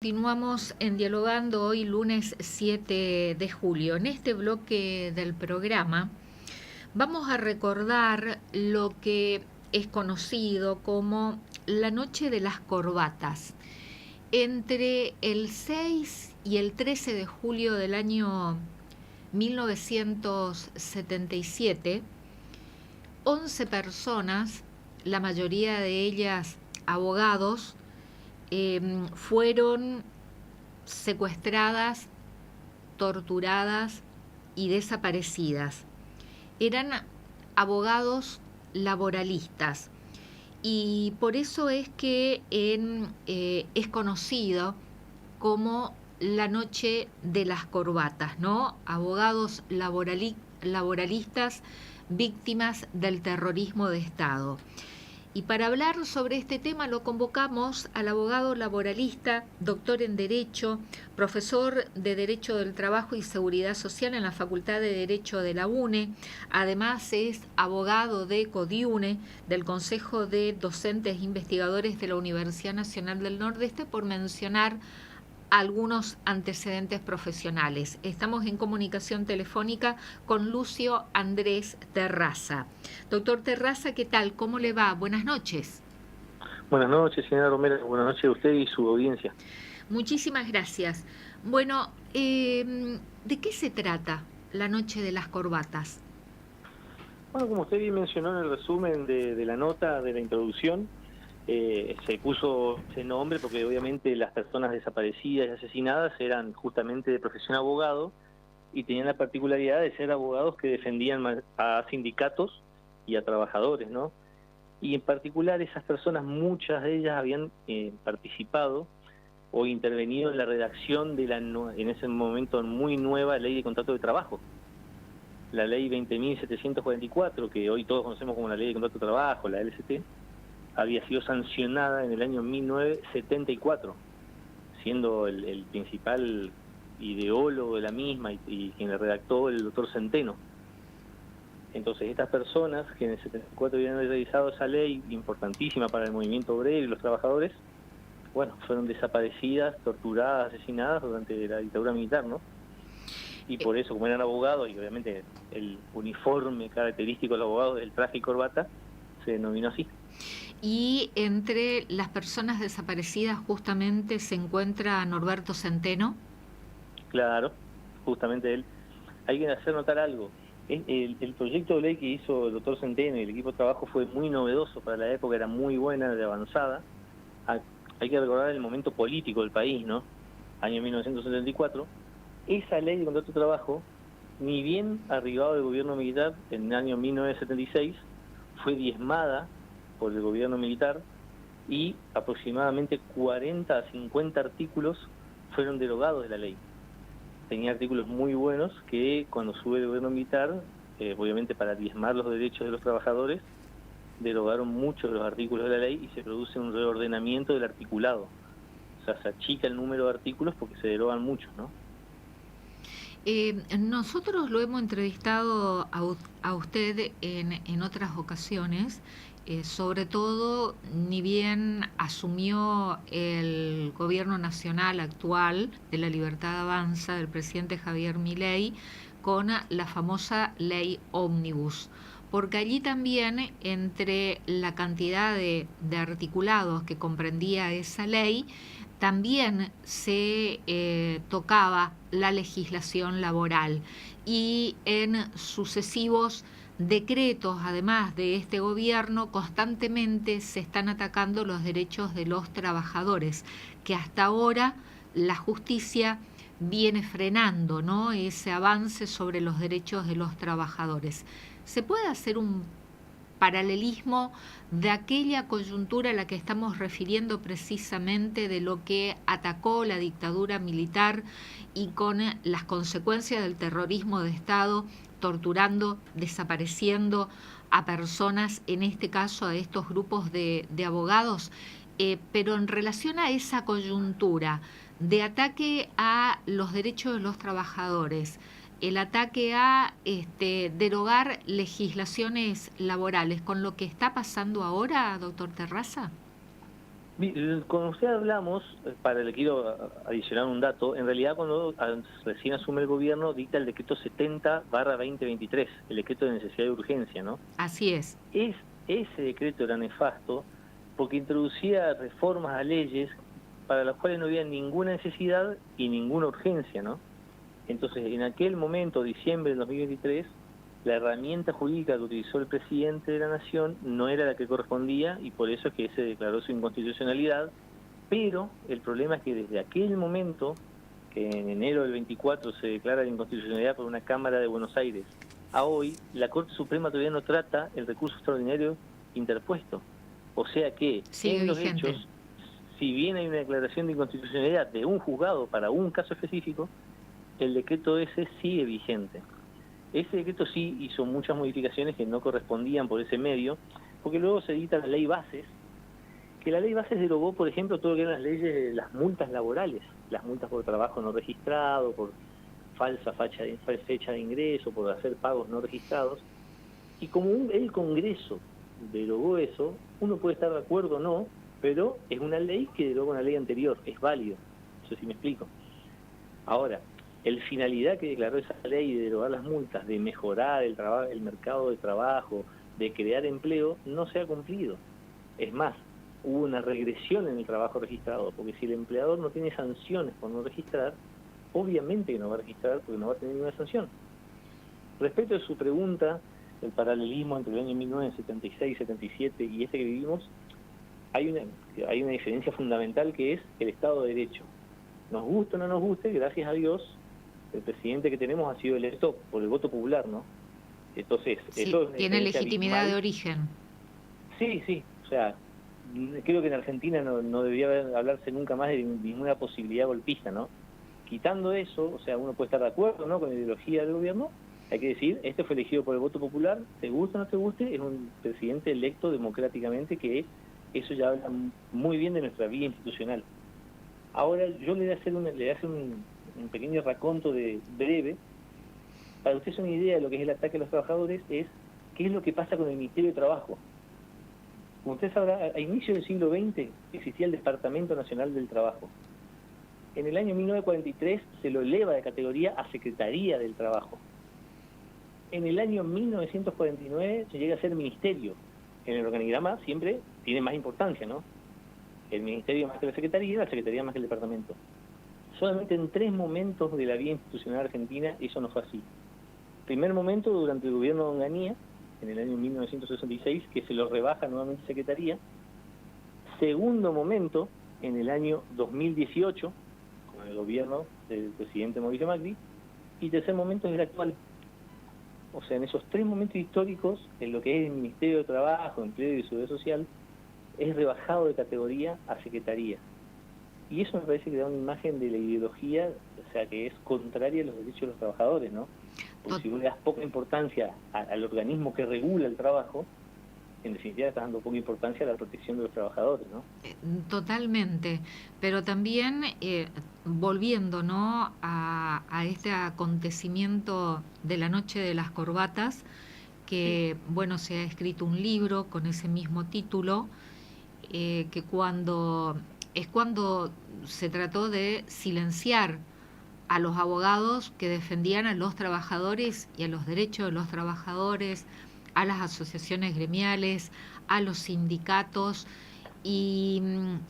Continuamos en Dialogando hoy lunes 7 de julio. En este bloque del programa vamos a recordar lo que es conocido como la Noche de las Corbatas. Entre el 6 y el 13 de julio del año 1977, 11 personas, la mayoría de ellas abogados, fueron secuestradas, torturadas y desaparecidas. Eran abogados laboralistas y por eso es que es conocido como la Noche de las Corbatas, ¿no? Abogados laboralistas víctimas del terrorismo de Estado. Y para hablar sobre este tema lo convocamos al abogado laboralista, doctor en Derecho, profesor de Derecho del Trabajo y Seguridad Social en la Facultad de Derecho de la UNE. Además es abogado de CODIUNE, del Consejo de Docentes e Investigadores de la Universidad Nacional del Nordeste, por mencionar algunos antecedentes profesionales. Estamos en comunicación telefónica con Lucio Andrés Terraza. Doctor Terraza, ¿qué tal? ¿Cómo le va? Buenas noches. Buenas noches, señora Romero. Buenas noches a usted y su audiencia. Muchísimas gracias. Bueno, ¿de qué se trata la Noche de las Corbatas? Bueno, como usted bien mencionó en el resumen de la nota, de la introducción, se puso ese nombre porque obviamente las personas desaparecidas y asesinadas eran justamente de profesión abogado y tenían la particularidad de ser abogados que defendían a sindicatos y a trabajadores, ¿no? Y en particular esas personas, muchas de ellas habían participado o intervenido en la redacción de en ese momento muy nueva Ley de Contrato de Trabajo, la Ley 20.744, que hoy todos conocemos como la Ley de Contrato de Trabajo, la LCT, había sido sancionada en el año 1974, siendo el principal ideólogo de la misma y quien la redactó el doctor Centeno. Entonces estas personas que en el 74 habían realizado esa ley importantísima para el movimiento obrero y los trabajadores, bueno, fueron desaparecidas, torturadas, asesinadas durante la dictadura militar, ¿no? Y por eso, como eran abogados, y obviamente el uniforme característico de los abogados, el traje y corbata, se denominó así. Y entre las personas desaparecidas justamente se encuentra Norberto Centeno. Claro, justamente él. Hay que hacer notar algo. El proyecto de ley que hizo el doctor Centeno y el equipo de trabajo fue muy novedoso para la época, era muy buena, de avanzada. Hay que recordar el momento político del país, ¿no? Año 1974. Esa ley de contrato de trabajo, ni bien arribado del gobierno militar en el año 1976, fue diezmada por el gobierno militar y aproximadamente 40 a 50 artículos fueron derogados de la ley. Tenía artículos muy buenos que cuando sube el gobierno militar, obviamente para diezmar los derechos de los trabajadores, derogaron muchos de los artículos de la ley y se produce un reordenamiento del articulado. O sea, se achica el número de artículos porque se derogan muchos, ¿no? Nosotros lo hemos entrevistado a usted en otras ocasiones, sobre todo ni bien asumió el gobierno nacional actual de la Libertad Avanza del presidente Javier Milei con la famosa ley Ómnibus, porque allí también entre la cantidad de articulados que comprendía esa ley, también se tocaba la legislación laboral y en sucesivos decretos, además de este gobierno, constantemente se están atacando los derechos de los trabajadores, que hasta ahora la justicia viene frenando, ¿no?, ese avance sobre los derechos de los trabajadores. ¿Se puede hacer un paralelismo de aquella coyuntura a la que estamos refiriendo precisamente de lo que atacó la dictadura militar y con las consecuencias del terrorismo de Estado, torturando, desapareciendo a personas, en este caso a estos grupos de abogados? Pero en relación a esa coyuntura de ataque a los derechos de los trabajadores, el ataque a derogar legislaciones laborales, con lo que está pasando ahora, doctor Terraza? Con usted hablamos, le quiero adicionar un dato, en realidad cuando recién asume el gobierno dicta el decreto 70/2023, el decreto de necesidad de urgencia, ¿no? Así es. Ese decreto era nefasto porque introducía reformas a leyes para las cuales no había ninguna necesidad y ninguna urgencia, ¿no? Entonces, en aquel momento, diciembre del 2023, la herramienta jurídica que utilizó el presidente de la Nación no era la que correspondía y por eso es que se declaró su inconstitucionalidad, pero el problema es que desde aquel momento, que en enero del 24 se declara la inconstitucionalidad por una Cámara de Buenos Aires, a hoy la Corte Suprema todavía no trata el recurso extraordinario interpuesto. O sea que sigue en los vigente. hechos, si bien hay una declaración de inconstitucionalidad de un juzgado para un caso específico, el decreto ese sigue vigente. Ese decreto sí hizo muchas modificaciones que no correspondían por ese medio, porque luego se edita la ley Bases, que la ley Bases derogó, por ejemplo, todo lo que eran las leyes de las multas laborales, las multas por trabajo no registrado, por falsa fecha de ingreso, por hacer pagos no registrados. Y como el Congreso derogó eso, uno puede estar de acuerdo o no, pero es una ley que deroga una ley anterior, es válido. No sé si me explico. Ahora, el finalidad que declaró esa ley de derogar las multas, de mejorar el mercado de trabajo, de crear empleo, no se ha cumplido. Es más, hubo una regresión en el trabajo registrado, porque si el empleador no tiene sanciones por no registrar, obviamente que no va a registrar porque no va a tener ninguna sanción. Respecto a su pregunta, el paralelismo entre el año 1976, 77 y este que vivimos, hay una diferencia fundamental que es el Estado de Derecho. Nos guste o no nos guste, gracias a Dios, el presidente que tenemos ha sido electo por el voto popular, ¿no? Entonces, Sí, eso es tiene legitimidad abismal. de origen. Sí, o sea, creo que en Argentina no debería hablarse nunca más de ninguna posibilidad golpista, ¿no? Quitando eso, o sea, uno puede estar de acuerdo, ¿no?, con la ideología del gobierno, hay que decir, este fue elegido por el voto popular, te guste o no te guste, es un presidente electo democráticamente, que eso ya habla muy bien de nuestra vida institucional. Ahora yo le voy a hacer un pequeño raconto breve, para que ustedes tengan una idea de lo que es el ataque a los trabajadores, es qué es lo que pasa con el Ministerio de Trabajo. Como usted sabrá, a inicios del siglo XX existía el Departamento Nacional del Trabajo. En el año 1943 se lo eleva de categoría a Secretaría del Trabajo. En el año 1949 se llega a ser ministerio. En el organigrama siempre tiene más importancia, ¿no? El ministerio más que la secretaría más que el departamento. Solamente en 3 momentos de la vida institucional argentina eso no fue así. Primer momento, durante el gobierno de Onganía, en el año 1966, que se lo rebaja nuevamente secretaría. Segundo momento, en el año 2018, con el gobierno del presidente Mauricio Macri. Y tercer momento es el actual. O sea, en esos 3 momentos históricos, en lo que es el Ministerio de Trabajo, Empleo y Seguridad Social, es rebajado de categoría a secretaría. Y eso me parece que da una imagen de la ideología, o sea, que es contraria a los derechos de los trabajadores, ¿no? Porque si vos le das poca importancia al organismo que regula el trabajo, en definitiva estás dando poca importancia a la protección de los trabajadores, ¿no? Totalmente, pero también volviendo, ¿no?, a este acontecimiento de la noche de las corbatas, que bueno, se ha escrito un libro con ese mismo título, que cuando se trató de silenciar a los abogados que defendían a los trabajadores y a los derechos de los trabajadores, a las asociaciones gremiales, a los sindicatos, y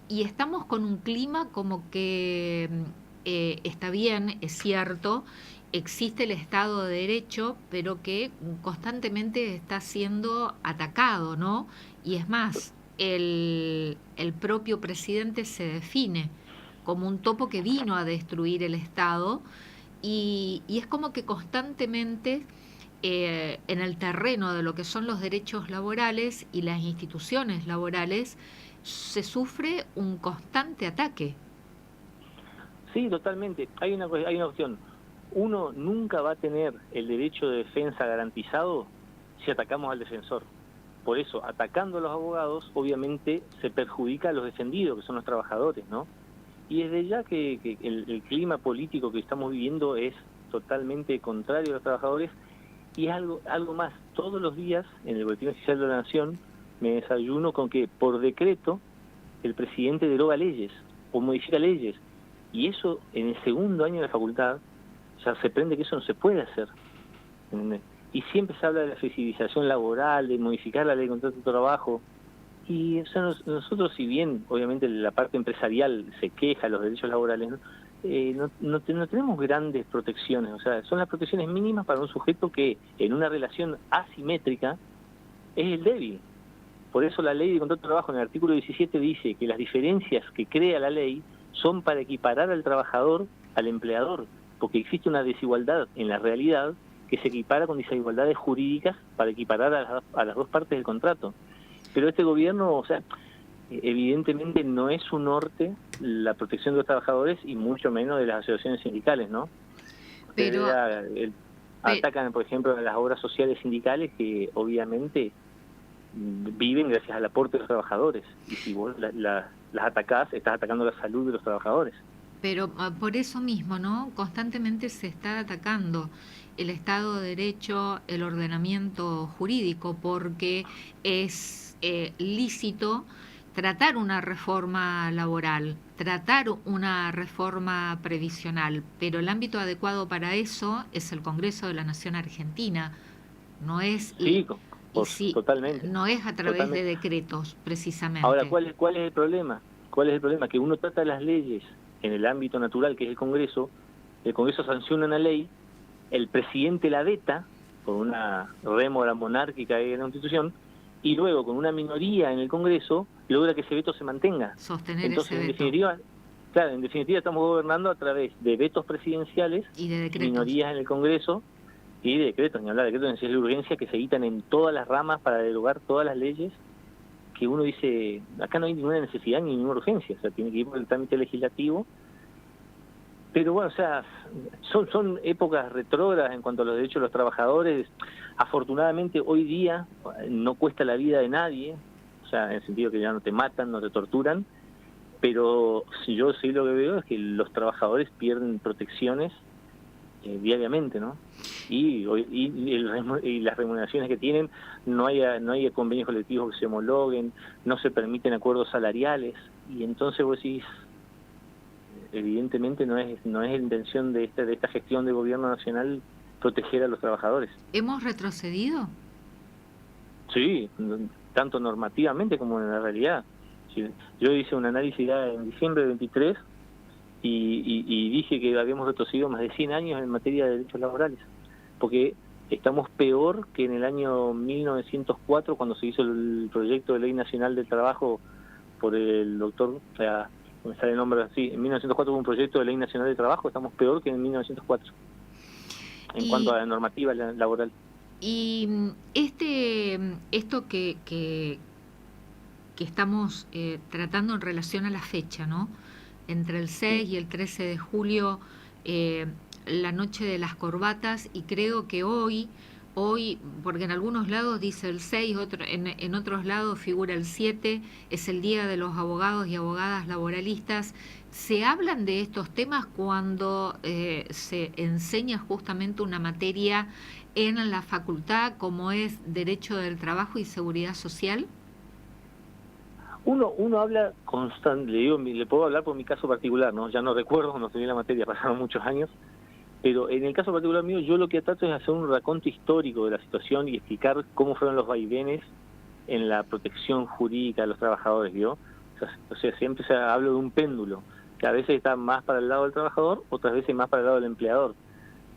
estamos con un clima como que está bien, es cierto, existe el Estado de Derecho, pero que constantemente está siendo atacado, ¿no? Y es más, el propio presidente se define como un topo que vino a destruir el Estado, y es como que constantemente en el terreno de lo que son los derechos laborales y las instituciones laborales se sufre un constante ataque. Sí, totalmente. Hay una cuestión. Uno nunca va a tener el derecho de defensa garantizado si atacamos al defensor. Por eso, atacando a los abogados, obviamente se perjudica a los defendidos, que son los trabajadores, ¿no? Y desde ya que el clima político que estamos viviendo es totalmente contrario a los trabajadores, y es algo más. Todos los días, en el Boletín Oficial de la Nación, me desayuno con que, por decreto, que el presidente deroga leyes o modifica leyes. Y eso en el segundo año de la facultad ya se prende que eso no se puede hacer. ¿Entendés? Y siempre se habla de la flexibilización laboral, de modificar la ley de contrato de trabajo. Y o sea, nosotros, si bien obviamente la parte empresarial se queja de los derechos laborales, no tenemos grandes protecciones. O sea, son las protecciones mínimas para un sujeto que en una relación asimétrica es el débil. Por eso la ley de contrato de trabajo en el artículo 17 dice que las diferencias que crea la ley son para equiparar al trabajador al empleador, porque existe una desigualdad en la realidad que se equipara con desigualdades jurídicas para equiparar a las dos partes del contrato. Pero este gobierno, o sea, evidentemente no es su norte la protección de los trabajadores y mucho menos de las asociaciones sindicales, ¿no? Pero atacan, por ejemplo, a las obras sociales sindicales que obviamente viven gracias al aporte de los trabajadores. Y si vos las atacás, estás atacando la salud de los trabajadores. Pero por eso mismo, ¿no? Constantemente se está atacando el Estado de Derecho, el ordenamiento jurídico, porque es lícito tratar una reforma laboral, tratar una reforma previsional, pero el ámbito adecuado para eso es el Congreso de la Nación Argentina, no es... Sí, totalmente. No es a través de decretos, precisamente. Ahora, ¿cuál es el problema? ¿Cuál es el problema? Que uno trata las leyes en el ámbito natural, que es el Congreso sanciona una ley, el presidente la veta con una rémora monárquica en la Constitución, y luego con una minoría en el Congreso logra que ese veto se mantenga. Sostener entonces, ese veto. En definitiva estamos gobernando a través de vetos presidenciales, y de decretos, minorías en el Congreso, y de decretos, ni hablar de decretos de necesidad de urgencia que se editan en todas las ramas para derogar todas las leyes, que uno dice, acá no hay ninguna necesidad ni ninguna urgencia, o sea, tiene que ir por el trámite legislativo. Pero bueno, o sea, son épocas retrógradas en cuanto a los derechos de los trabajadores. Afortunadamente hoy día no cuesta la vida de nadie, o sea, en el sentido que ya no te matan, no te torturan, pero si yo sí lo que veo es que los trabajadores pierden protecciones diariamente, ¿no? Y las remuneraciones que tienen, no hay convenios colectivos que se homologuen, no se permiten acuerdos salariales, y entonces vos decís, evidentemente no es la intención de esta gestión de gobierno nacional proteger a los trabajadores. ¿Hemos retrocedido? Sí, tanto normativamente como en la realidad. Sí, yo hice un análisis ya en diciembre de 23 y dije que habíamos retrocedido más de 100 años en materia de derechos laborales, porque estamos peor que en el año 1904, cuando se hizo el proyecto de Ley Nacional del Trabajo por el doctor, o sea, me sale el nombre así, en 1904 hubo un proyecto de Ley Nacional de Trabajo, estamos peor que en 1904 en cuanto a la normativa laboral. Y esto que estamos tratando en relación a la fecha, ¿no? Entre el 6 y el 13 de julio, la noche de las corbatas, y creo que hoy, porque en algunos lados dice el 6, en otros lados figura el 7, es el Día de los Abogados y Abogadas Laboralistas. ¿Se hablan de estos temas cuando se enseña justamente una materia en la facultad como es Derecho del Trabajo y Seguridad Social? Uno habla constante, le puedo hablar por mi caso particular, ¿no? Ya no recuerdo cuando estudié la materia, pasaron muchos años, pero en el caso particular mío, yo lo que trato es hacer un raconto histórico de la situación y explicar cómo fueron los vaivenes en la protección jurídica de los trabajadores, ¿vio? O sea, siempre hablo de un péndulo, que a veces está más para el lado del trabajador, otras veces más para el lado del empleador.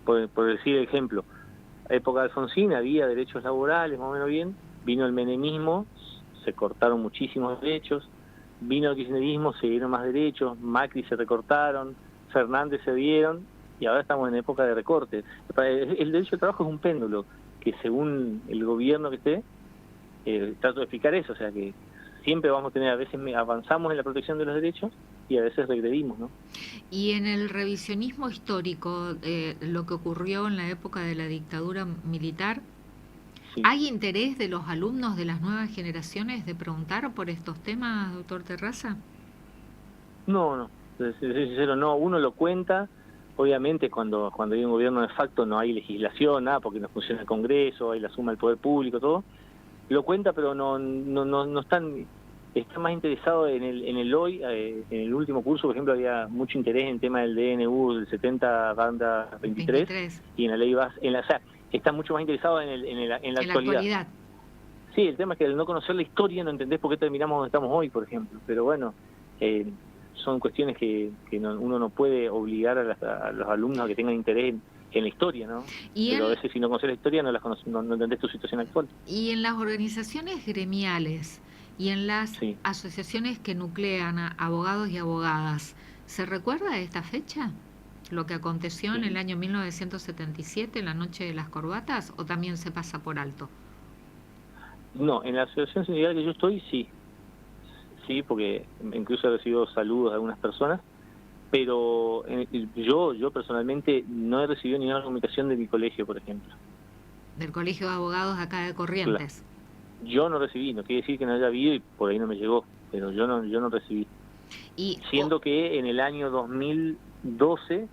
Por decir el ejemplo, época de Alfonsín había derechos laborales, más o menos bien, vino el menemismo, se cortaron muchísimos derechos, vino el kirchnerismo, se dieron más derechos, Macri se recortaron, Fernández se dieron, y ahora estamos en época de recortes. El derecho al trabajo es un péndulo, que según el gobierno que esté, trato de explicar eso, o sea que siempre vamos a tener, a veces avanzamos en la protección de los derechos y a veces regredimos, ¿no? Y en el revisionismo histórico, lo que ocurrió en la época de la dictadura militar, sí. ¿Hay interés de los alumnos de las nuevas generaciones de preguntar por estos temas, doctor Terraza? No, sincero, no, uno lo cuenta. Obviamente cuando hay un gobierno de facto no hay legislación, nada, porque no funciona el Congreso, hay la suma del poder público, todo. Lo cuenta, pero no están está más interesado en el hoy. En el último curso, por ejemplo, había mucho interés en el tema del DNU del 70 banda 23 23. y en la ley base, o sea, está mucho más interesado en la En la actualidad. actualidad. Sí, el tema es que al no conocer la historia no entendés por qué terminamos donde estamos hoy, por ejemplo. Pero bueno, son cuestiones que uno no puede obligar a los alumnos a que tengan interés en la historia, ¿no? Pero a veces si no conoces la historia no entendés tu situación actual. Y en las organizaciones gremiales y en las Sí. asociaciones que nuclean a abogados y abogadas, ¿se recuerda de esta fecha? ¿Lo que aconteció en el año 1977, en la noche de las corbatas, o también se pasa por alto? No, en la asociación sindical que yo estoy, sí. Sí, porque incluso he recibido saludos de algunas personas, pero yo personalmente no he recibido ninguna comunicación de mi colegio, por ejemplo. Del Colegio de Abogados acá de Corrientes. Yo no recibí, no quiere decir que no haya habido y por ahí no me llegó, pero yo no recibí. Y, Siendo que en el año 2012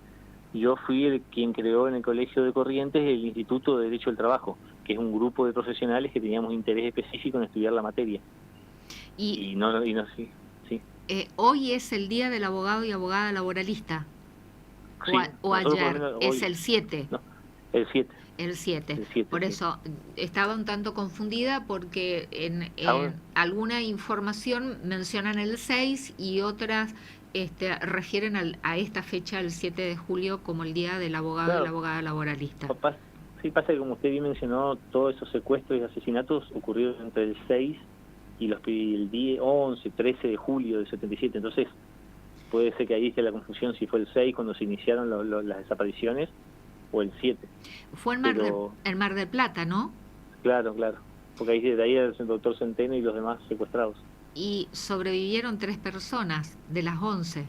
yo fui quien creó en el Colegio de Corrientes el Instituto de Derecho del Trabajo, que es un grupo de profesionales que teníamos interés específico en estudiar la materia. Y no sí. Hoy es el Día del Abogado y Abogada Laboralista. Sí, O ayer, es hoy, el 7. no, el 7. El 7. Por Sí. eso estaba un tanto confundida porque en alguna información mencionan el 6 y otras refieren a esta fecha, el 7 de julio, como el Día del Abogado Claro. y la Abogada Laboralista. Sí, pasa que como usted bien mencionó, todos esos secuestros y asesinatos ocurrieron entre el 6 y el 10, 11, 13 de julio del 77. Entonces, puede ser que ahí esté la confusión si fue el 6 cuando se iniciaron las desapariciones o el 7. Fue en Mar del Plata, ¿no? Claro. Porque ahí de ahí es el doctor Centeno y los demás secuestrados. Y sobrevivieron 3 personas de las 11.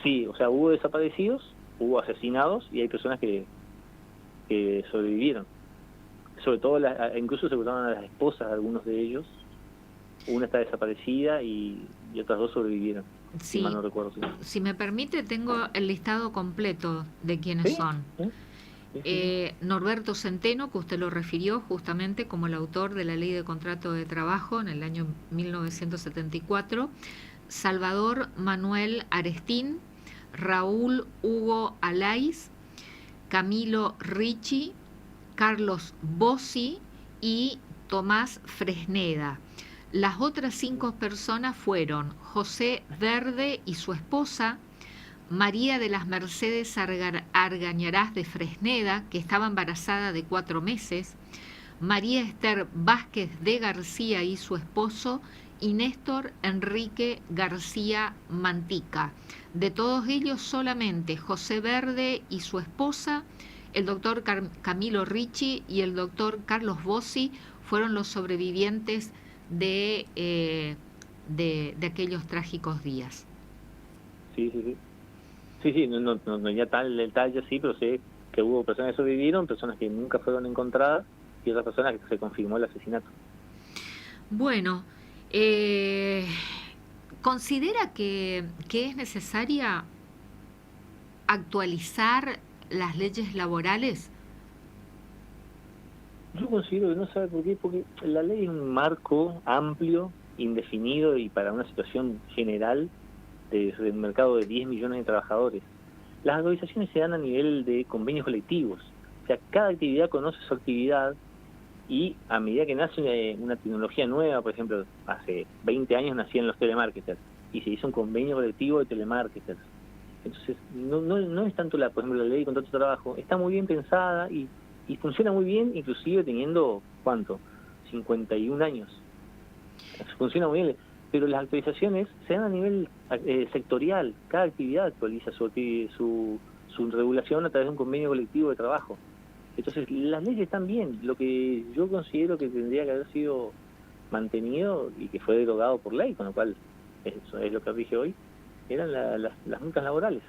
Sí, o sea, hubo desaparecidos, hubo asesinados y hay personas que sobrevivieron. Sobre todo, incluso se secuestraron a las esposas de algunos de ellos. Una está desaparecida y otras 2 sobrevivieron. Sí. Si mal no recuerdo. Sí. Si me permite, tengo el listado completo de quiénes son. Norberto Centeno, que usted lo refirió justamente como el autor de la Ley de Contrato de Trabajo en el año 1974. Salvador Manuel Arestín, Raúl Hugo Alaiz, Camilo Ricci, Carlos Bossi y Tomás Fresneda. Las otras 5 personas fueron José Verde y su esposa, María de las Mercedes Argañarás de Fresneda, que estaba embarazada de 4 meses, María Esther Vázquez de García y su esposo, y Néstor Enrique García Mantica. De todos ellos, solamente José Verde y su esposa, el doctor Camilo Ricci y el doctor Carlos Bossi fueron los sobrevivientes de aquellos trágicos días. Sí, no ya tal detalle así, pero sé que hubo personas que sobrevivieron, personas que nunca fueron encontradas y otras personas que se confirmó el asesinato. Bueno, ¿considera que es necesaria actualizar las leyes laborales? Yo considero que no sabe por qué, porque la ley es un marco amplio, indefinido y para una situación general del mercado de 10 millones de trabajadores. Las actualizaciones se dan a nivel de convenios colectivos, o sea, cada actividad conoce su actividad y a medida que nace una tecnología nueva, por ejemplo, hace 20 años nacían los telemarketers y se hizo un convenio colectivo de telemarketers. Entonces, no es tanto, por ejemplo, la ley de contrato de trabajo, está muy bien pensada y funciona muy bien, inclusive teniendo, ¿cuánto? 51 años. Funciona muy bien, pero las actualizaciones se dan a nivel sectorial. Cada actividad actualiza su regulación a través de un convenio colectivo de trabajo. Entonces, las leyes están bien. Lo que yo considero que tendría que haber sido mantenido y que fue derogado por ley, con lo cual eso es lo que rige hoy, eran las multas laborales.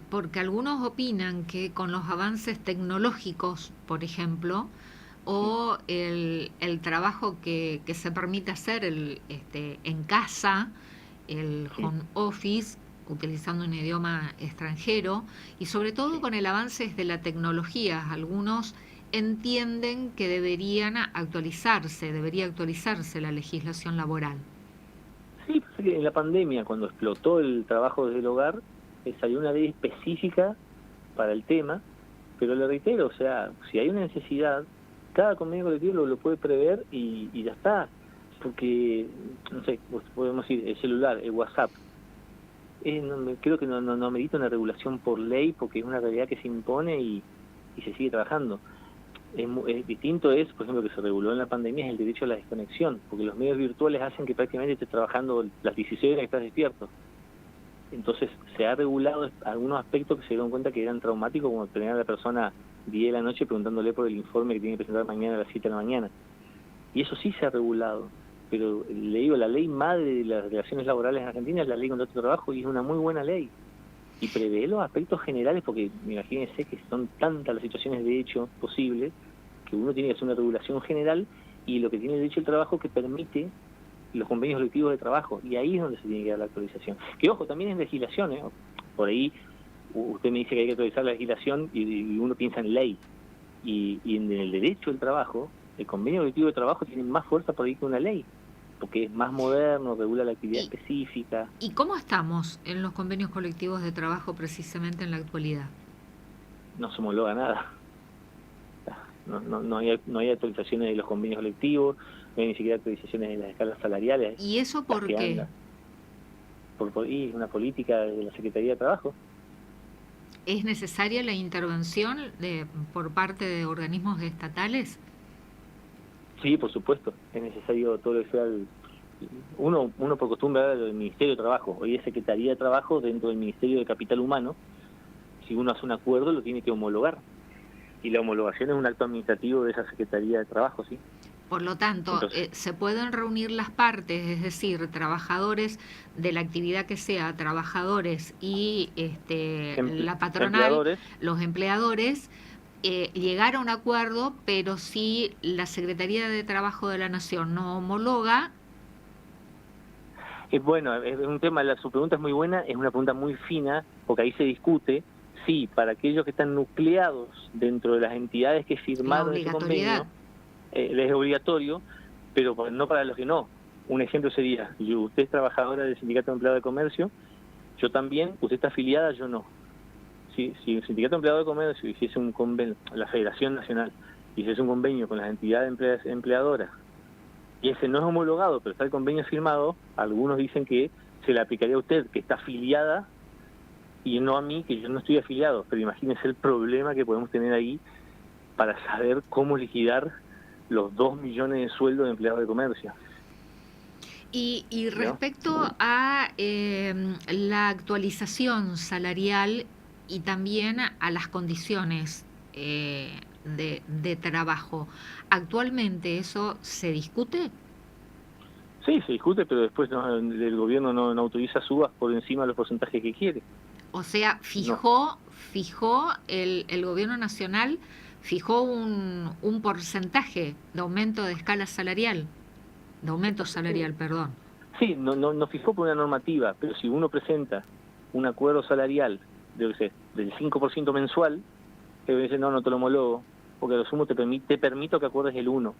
Porque algunos opinan que con los avances tecnológicos, por ejemplo, o el trabajo que se permite hacer en casa, el home office, utilizando un idioma extranjero, y sobre todo con el avance de la tecnología, algunos entienden que debería actualizarse la legislación laboral. pasa es que en la pandemia, cuando explotó el trabajo desde el hogar, salió una ley específica para el tema, pero le reitero, o sea, si hay una necesidad, cada convenio colectivo lo puede prever y ya está. Porque, no sé, podemos decir, el celular, el WhatsApp, creo que no amerita una regulación por ley, porque es una realidad que se impone y se sigue trabajando. Distinto es, por ejemplo, que se reguló en la pandemia, es el derecho a la desconexión, porque los medios virtuales hacen que prácticamente estés trabajando las 16 horas que estás despierto. Entonces se ha regulado algunos aspectos que se dieron cuenta que eran traumáticos, como tener a la persona 10 de la noche preguntándole por el informe que tiene que presentar mañana a las 7 de la mañana. Y eso sí se ha regulado, pero le digo, la ley madre de las relaciones laborales en Argentina es la ley de contrato de trabajo, y es una muy buena ley. Y prevé los aspectos generales, porque imagínense que son tantas las situaciones de hecho posibles, que uno tiene que hacer una regulación general, y lo que tiene el derecho al trabajo que permite los convenios colectivos de trabajo, y ahí es donde se tiene que dar la actualización. Que ojo, también es legislación, ¿eh? Por ahí usted me dice que hay que actualizar la legislación y uno piensa en ley, y en el derecho del trabajo, el convenio colectivo de trabajo tiene más fuerza por ahí que una ley, porque es más moderno, regula la actividad específica. ¿Y cómo estamos en los convenios colectivos de trabajo precisamente en la actualidad? No se homologa nada. No hay actualizaciones de los convenios colectivos, no hay ni siquiera actualizaciones de las escalas salariales. ¿Y eso por qué? Y es una política de la Secretaría de Trabajo. ¿Es necesaria la intervención por parte de organismos estatales? Sí, por supuesto, es necesario todo lo que sea uno por costumbre habla del Ministerio de Trabajo, hoy es Secretaría de Trabajo dentro del Ministerio de Capital Humano. Si uno hace un acuerdo lo tiene que homologar, y la homologación es un acto administrativo de esa Secretaría de Trabajo, ¿sí? Por lo tanto, se pueden reunir las partes, es decir, trabajadores de la actividad que sea, trabajadores y la patronal, empleadores. Los empleadores, llegar a un acuerdo, pero si la Secretaría de Trabajo de la Nación no homologa. Bueno, es un tema, su pregunta es muy buena, es una pregunta muy fina, porque ahí se discute si para aquellos que están nucleados dentro de las entidades que firmaron ese convenio, es obligatorio, pero no para los que no. Un ejemplo sería, usted es trabajadora del Sindicato de Empleados de Comercio, yo también, usted está afiliada, yo no. Si el Sindicato de Empleados de Comercio hiciese un convenio, la Federación Nacional hiciese un convenio con las entidades empleadoras, y ese no es homologado, pero está el convenio firmado, algunos dicen que se le aplicaría a usted, que está afiliada, y no a mí, que yo no estoy afiliado. Pero imagínense el problema que podemos tener ahí para saber cómo liquidar los 2 millones de sueldos de empleados de comercio. Y respecto a la actualización salarial y también a las condiciones de trabajo, ¿actualmente eso se discute? Sí, se discute, pero después el gobierno no autoriza subas por encima de los porcentajes que quiere. O sea, fijó el gobierno nacional, fijó un porcentaje de aumento de escala salarial, de aumento salarial, perdón. Sí, no fijó por una normativa, pero si uno presenta un acuerdo salarial del 5% mensual, que dice no te lo homologo, porque a lo sumo te permito que acuerdes el 1%.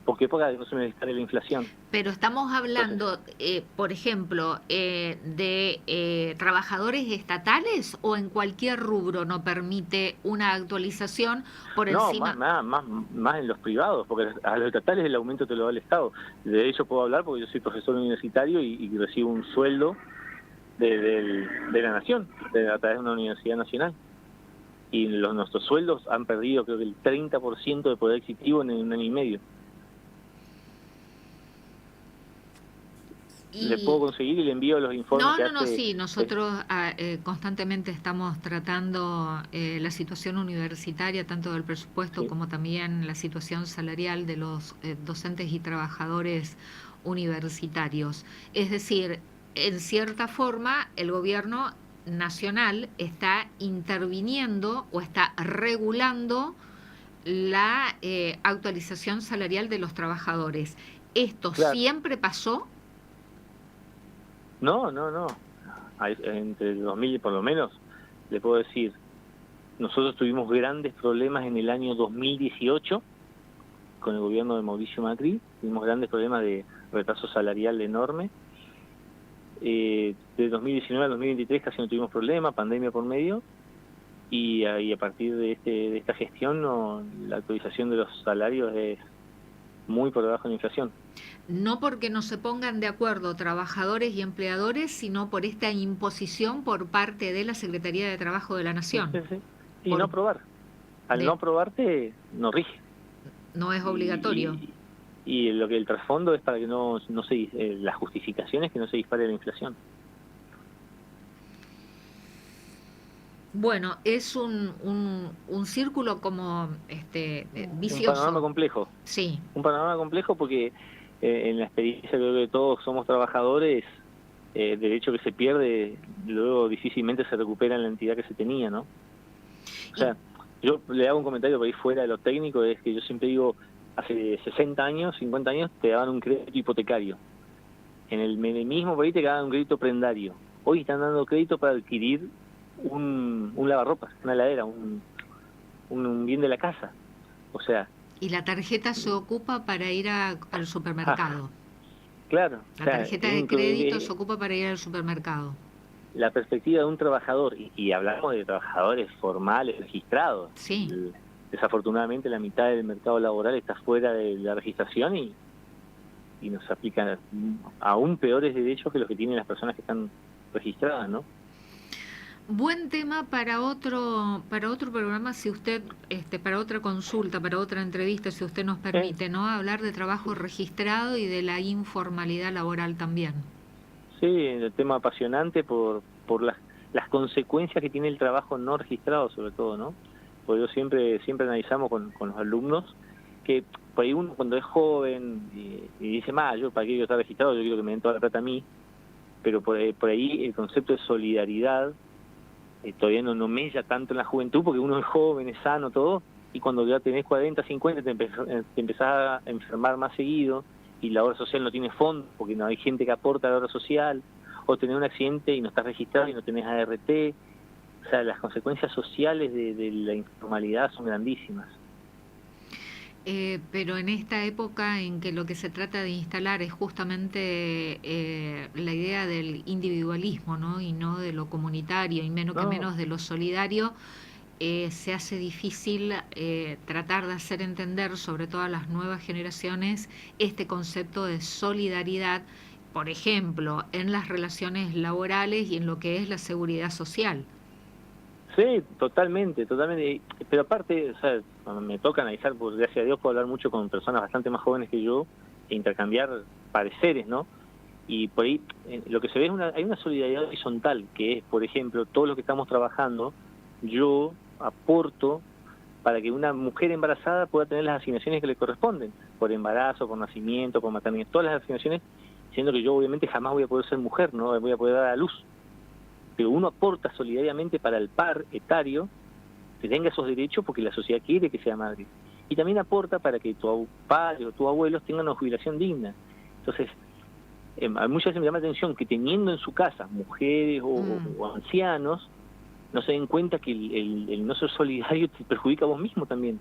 ¿Por qué? Porque no se me dispare la inflación. Pero estamos hablando, por ejemplo, de trabajadores estatales, o en cualquier rubro no permite una actualización por encima. No, más en los privados, porque a los estatales el aumento te lo da el Estado. De ello puedo hablar porque yo soy profesor universitario y recibo un sueldo de la nación, a través de una universidad nacional. Y nuestros sueldos han perdido, creo que el 30% de poder adquisitivo en un año y medio. Le puedo conseguir y le envío los informes. Sí, nosotros constantemente estamos tratando la situación universitaria, tanto del presupuesto como también la situación salarial de los docentes y trabajadores universitarios. Es decir, en cierta forma, el gobierno nacional está interviniendo o está regulando la actualización salarial de los trabajadores. ¿Esto siempre pasó? No. Entre el 2000, por lo menos, le puedo decir, nosotros tuvimos grandes problemas en el año 2018 con el gobierno de Mauricio Macri, tuvimos grandes problemas de retraso salarial enorme. de 2019 al 2023 casi no tuvimos problema, pandemia por medio, y a partir de esta gestión la actualización de los salarios es muy por debajo de la inflación. No porque no se pongan de acuerdo trabajadores y empleadores, sino por esta imposición por parte de la Secretaría de Trabajo de la Nación. Sí, sí. Y Por, no aprobar. Al no aprobarte, no rige. no es obligatorio. Y lo que el trasfondo es para que no se la justificación es que no se dispare la inflación. Bueno, es un círculo como vicioso. Un panorama complejo. Sí. Un panorama complejo porque en la experiencia creo que todos somos trabajadores, derecho que se pierde, luego difícilmente se recupera en la entidad que se tenía, ¿no? O sea, yo le hago un comentario por ahí fuera de lo técnico, es que yo siempre digo, hace 60 años, 50 años, te daban un crédito hipotecario. En el menemismo por ahí te daban un crédito prendario. Hoy están dando crédito para adquirir un lavarropas, una heladera, un bien de la casa. O sea... Y la tarjeta se ocupa para ir al supermercado. Claro. La tarjeta de crédito se ocupa para ir al supermercado. La perspectiva de un trabajador, y hablamos de trabajadores formales, registrados. Sí. Desafortunadamente la mitad del mercado laboral está fuera de la registración y nos aplican aún peores derechos que los que tienen las personas que están registradas, ¿no? Buen tema para otro programa, si usted, para otra consulta, para otra entrevista, si usted nos permite, ¿no? Hablar de trabajo registrado y de la informalidad laboral también. Sí, el tema apasionante por las consecuencias que tiene el trabajo no registrado, sobre todo, ¿no? Porque yo siempre analizamos con los alumnos que por ahí uno cuando es joven y dice, yo para qué quiero estar registrado, yo quiero que me den toda la plata a mí, pero por ahí el concepto de solidaridad todavía no mella tanto en la juventud, porque uno es joven, es sano, todo, y cuando ya tenés 40, 50 te empezás a enfermar más seguido, y la obra social no tiene fondo, porque no hay gente que aporta a la obra social, o tenés un accidente y no estás registrado y no tenés ART. O sea, las consecuencias sociales de la informalidad son grandísimas. Pero en esta época en que lo que se trata de instalar es justamente la idea del individualismo, ¿no? Y no de lo comunitario, y menos de lo solidario, se hace difícil tratar de hacer entender, sobre todo a las nuevas generaciones, este concepto de solidaridad, por ejemplo, en las relaciones laborales y en lo que es la seguridad social. Sí, totalmente. Pero aparte, o sea, cuando me toca analizar, pues gracias a Dios puedo hablar mucho con personas bastante más jóvenes que yo e intercambiar pareceres, ¿no? Y por ahí lo que se ve es hay una solidaridad horizontal, que es, por ejemplo, todos los que estamos trabajando, yo aporto para que una mujer embarazada pueda tener las asignaciones que le corresponden, por embarazo, por nacimiento, por maternidad, todas las asignaciones, siendo que yo obviamente jamás voy a poder ser mujer, no voy a poder dar a luz. Pero uno aporta solidariamente para el par etario que tenga esos derechos porque la sociedad quiere que sea madre. Y también aporta para que tu padre o tus abuelos tengan una jubilación digna. Entonces, muchas veces me llama la atención que teniendo en su casa mujeres o ancianos, no se den cuenta que el no ser solidario te perjudica a vos mismo también.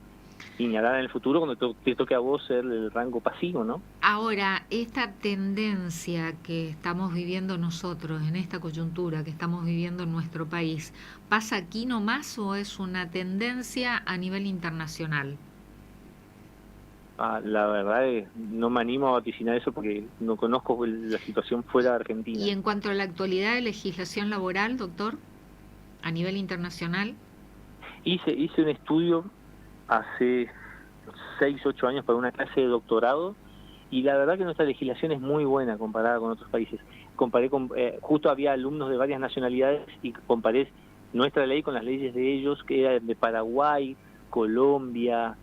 Y nada en el futuro cuando te toque a vos ser el rango pasivo, ¿no? Ahora, esta tendencia que estamos viviendo nosotros, en esta coyuntura que estamos viviendo en nuestro país, ¿pasa aquí nomás o es una tendencia a nivel internacional? La verdad es, no me animo a vaticinar eso porque no conozco la situación fuera de Argentina. Y en cuanto a la actualidad de legislación laboral, doctor, a nivel internacional. Hice un estudio hace 6, 8 años para una clase de doctorado y la verdad que nuestra legislación es muy buena comparada con otros países. Comparé justo había alumnos de varias nacionalidades y comparé nuestra ley con las leyes de ellos, que eran de Paraguay, Colombia,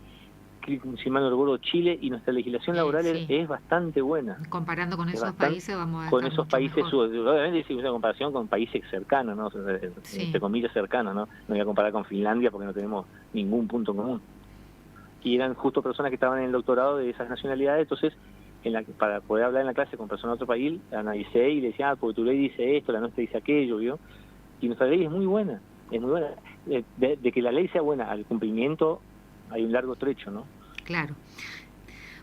si mal no recuerdo, Chile, y nuestra legislación laboral es bastante buena. Comparando con esos países vamos a con esos países, obviamente es una comparación con países cercanos, ¿no? Entre comillas cercanos, ¿no? No voy a comparar con Finlandia porque no tenemos ningún punto en común. Y eran justo personas que estaban en el doctorado de esas nacionalidades, entonces para poder hablar en la clase con personas de otro país, analicé y le decía, porque tu ley dice esto, la nuestra dice aquello, ¿vio? Y nuestra ley es muy buena. De que la ley sea buena al cumplimiento hay un largo trecho, ¿no? Claro.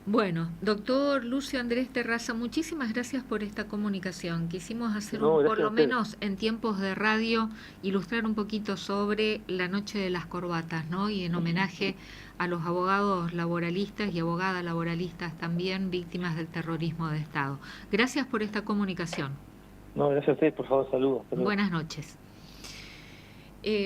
Bueno, doctor Lucio Andrés Terraza, muchísimas gracias por esta comunicación. Quisimos hacer No, por gracias a lo ustedes. menos en tiempos de radio, ilustrar un poquito sobre la noche de las corbatas, ¿no? Y en homenaje a los abogados laboralistas y abogadas laboralistas también víctimas del terrorismo de Estado. Gracias por esta comunicación. No, gracias a ustedes, por favor, saludos. Hasta luego. Buenas noches.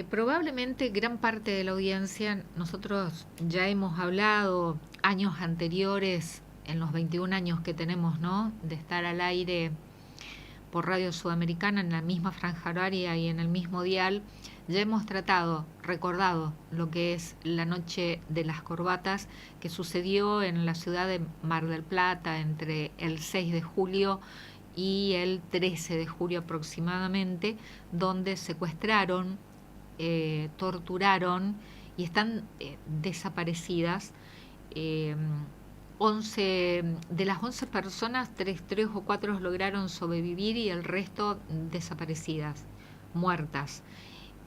Probablemente gran parte de la audiencia, nosotros ya hemos hablado años anteriores, en los 21 años que tenemos, ¿no?, de estar al aire por Radio Sudamericana en la misma franja horaria y en el mismo dial, ya hemos recordado lo que es la noche de las corbatas que sucedió en la ciudad de Mar del Plata entre el 6 de julio y el 13 de julio aproximadamente, donde secuestraron, torturaron y están desaparecidas. 11, de las 11 personas, tres o cuatro lograron sobrevivir y el resto desaparecidas, muertas,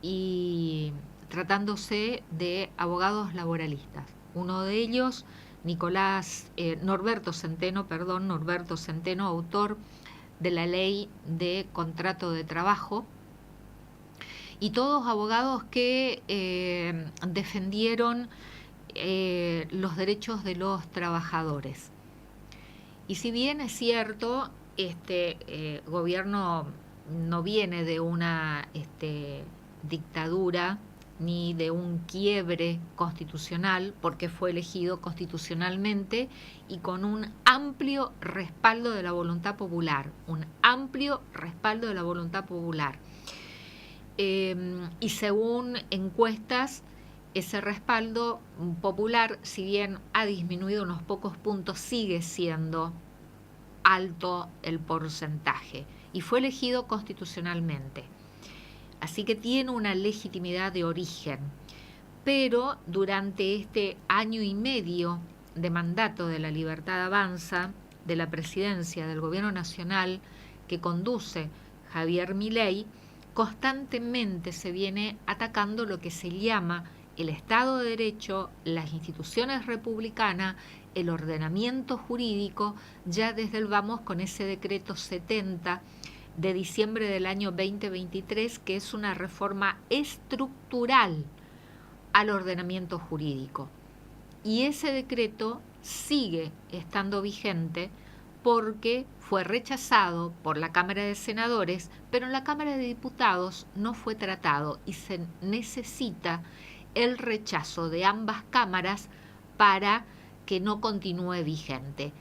y tratándose de abogados laboralistas. Uno de ellos, Norberto Centeno, autor de la ley de contrato de trabajo, y todos abogados que defendieron los derechos de los trabajadores. Y si bien es cierto, este gobierno no viene de una dictadura ni de un quiebre constitucional, porque fue elegido constitucionalmente y con un amplio respaldo de la voluntad popular, y según encuestas, ese respaldo popular, si bien ha disminuido unos pocos puntos, sigue siendo alto el porcentaje y fue elegido constitucionalmente. Así que tiene una legitimidad de origen. Pero durante este año y medio de mandato de La Libertad Avanza, de la presidencia del Gobierno Nacional que conduce Javier Milei, constantemente se viene atacando lo que se llama el Estado de Derecho, las instituciones republicanas, el ordenamiento jurídico, ya desde el vamos con ese decreto 70 de diciembre del año 2023, que es una reforma estructural al ordenamiento jurídico. Y ese decreto sigue estando vigente porque fue rechazado por la Cámara de Senadores, pero en la Cámara de Diputados no fue tratado y se necesita el rechazo de ambas cámaras para que no continúe vigente.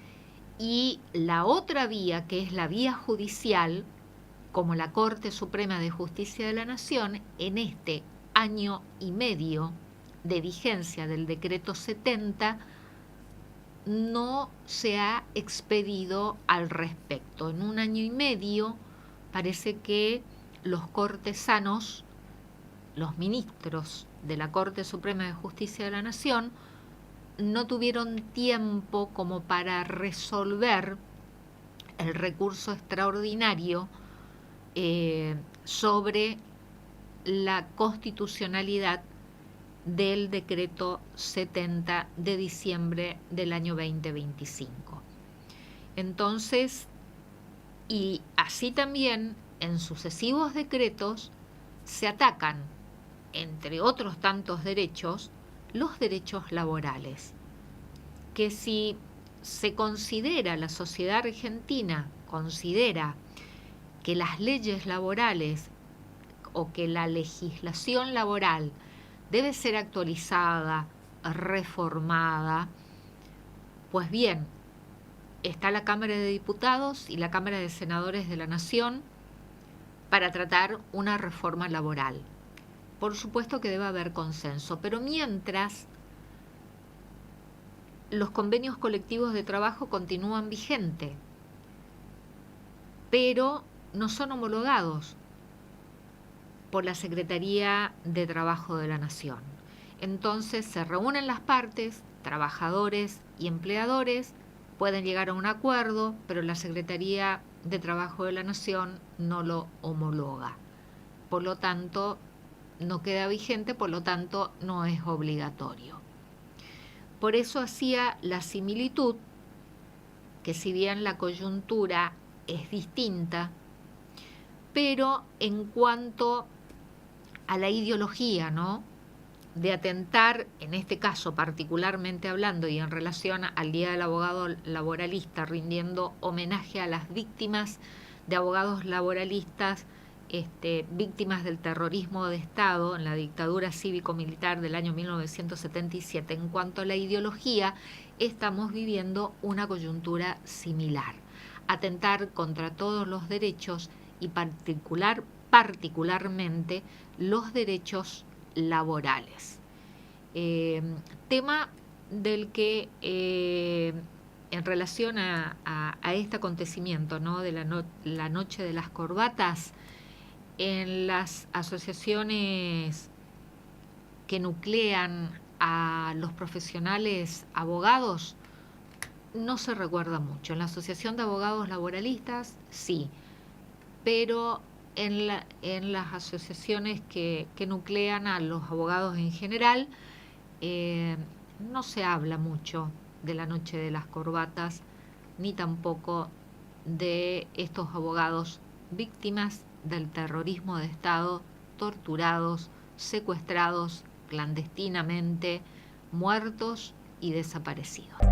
Y la otra vía, que es la vía judicial, como la Corte Suprema de Justicia de la Nación, en este año y medio de vigencia del decreto 70, no se ha expedido al respecto. En un año y medio parece que los cortesanos, los ministros de la Corte Suprema de Justicia de la Nación, no tuvieron tiempo como para resolver el recurso extraordinario sobre la constitucionalidad del decreto 70 de diciembre del año 2025. Entonces, y así también en sucesivos decretos se atacan, entre otros tantos derechos, los derechos laborales, que si se considera, la sociedad argentina considera que las leyes laborales o que la legislación laboral debe ser actualizada, reformada, pues bien, está la Cámara de Diputados y la Cámara de Senadores de la Nación para tratar una reforma laboral. Por supuesto que debe haber consenso, pero mientras los convenios colectivos de trabajo continúan vigentes, pero no son homologados por la Secretaría de Trabajo de la Nación. Entonces se reúnen las partes, trabajadores y empleadores, pueden llegar a un acuerdo, pero la Secretaría de Trabajo de la Nación no lo homologa. Por lo tanto, no queda vigente, por lo tanto, no es obligatorio. Por eso hacía la similitud que si bien la coyuntura es distinta, pero en cuanto a la ideología, ¿no?, de atentar, en este caso particularmente hablando y en relación al Día del Abogado Laboralista, rindiendo homenaje a las víctimas de abogados laboralistas, víctimas del terrorismo de Estado en la dictadura cívico-militar del año 1977. En cuanto a la ideología, estamos viviendo una coyuntura similar. Atentar contra todos los derechos y particularmente los derechos laborales. Tema del que en relación a este acontecimiento, ¿no?, de la noche de las corbatas, en las asociaciones que nuclean a los profesionales abogados no se recuerda mucho. En la Asociación de Abogados Laboralistas sí, pero en las asociaciones que nuclean a los abogados en general, no se habla mucho de la noche de las corbatas, ni tampoco de estos abogados víctimas del terrorismo de Estado, torturados, secuestrados clandestinamente, muertos y desaparecidos.